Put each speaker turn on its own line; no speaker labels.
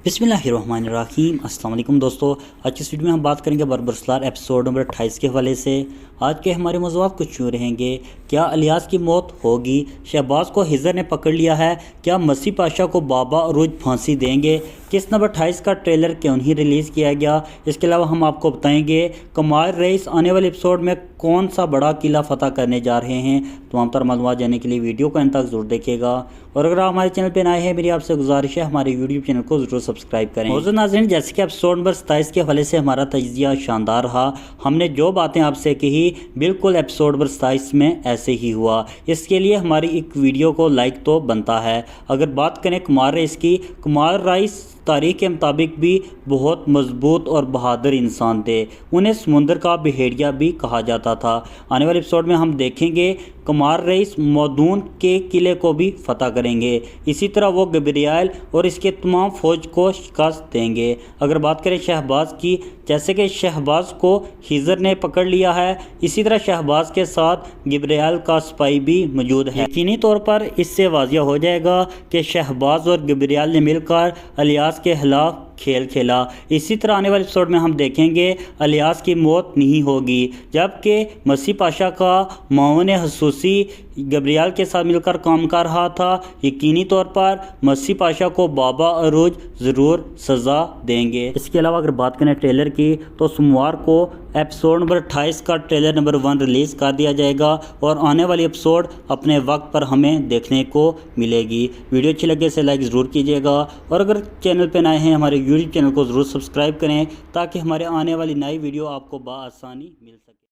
बिस्मिल्लाहिर्रहमानिर्रहीम। अस्सलाम वालेकुम दोस्तों, आज की इस वीडियो में हम बात करेंगे बरबरसलार एपिसोड नंबर 28 के हवाले से। आज के हमारे मौज़ूआत कुछ यूँ रहेंगे। क्या इलियास की मौत होगी? शहबाज को हिजर ने पकड़ लिया है? क्या मसीह पाशा को बाबा अरूज फांसी देंगे? किस नंबर 28 का ट्रेलर क्यों नहीं रिलीज़ किया गया? इसके अलावा हम आपको बताएंगे कमाल रईस आने वाले एपिसोड में कौन सा बड़ा किला फतह करने जा रहे हैं। तमाम तर मालूमात जानने के लिए वीडियो को अंत तक जरूर देखिएगा। और अगर आप हमारे चैनल पर नए हैं, मेरी आपसे गुजारिश है हमारे यूट्यूब चैनल को जरूर सब्सक्राइब करें। मौजूद नाज़रीन, जैसे कि एपिसोड नंबर 27 के हवाले से हमारा तजिया शानदार रहा। हमने जो बातें आपसे कही बिल्कुल एपिसोड नंबर 27 में ऐसे ही हुआ। इसके लिए हमारी एक वीडियो को लाइक तो बनता है। अगर बात करें कमाल रईस की, कमाल रईस तारीख के मुताबिक भी बहुत मजबूत और बहादुर इंसान थे। उन्हें समुंदर का बिहेड़िया भी कहा जाता था। आने वाले एपिसोड में हम देखेंगे कमाल रईस मौदून के किले को भी फतह करेंगे। इसी तरह वो गब्रियाल और इसके तमाम फौज को शिकस्त देंगे। अगर बात करें शहबाज की, जैसे कि शहबाज को हिजर ने पकड़ लिया है, इसी तरह शहबाज के साथ गब्रियाल का सिपाही भी मौजूद है। यकीनी तौर पर इससे वाज़िया हो जाएगा कि शहबाज और गब्रियाल ने मिलकर इलियास के खिलाफ खेल खेला। इसी तरह आने वाले एपिसोड में हम देखेंगे इलियास की मौत नहीं होगी, जबकि मसीह पाशा का मावन हसूसी गब्रियाल के साथ मिलकर काम कर रहा था। यकीनी तौर पर मसीह पाशा को बाबा अरूज ज़रूर सज़ा देंगे। इसके अलावा अगर बात करें ट्रेलर की, तो सोमवार को एपिसोड नंबर 28 का ट्रेलर नंबर 1 रिलीज़ कर दिया जाएगा और आने वाली एपिसोड अपने वक्त पर हमें देखने को मिलेगी। वीडियो अच्छी लगे से लाइक ज़रूर कीजिएगा और अगर चैनल पर नए हैं हमारे यूट्यूब चैनल को ज़रूर सब्सक्राइब करें ताकि हमारे आने वाली नई वीडियो आपको बआसानी मिल सके।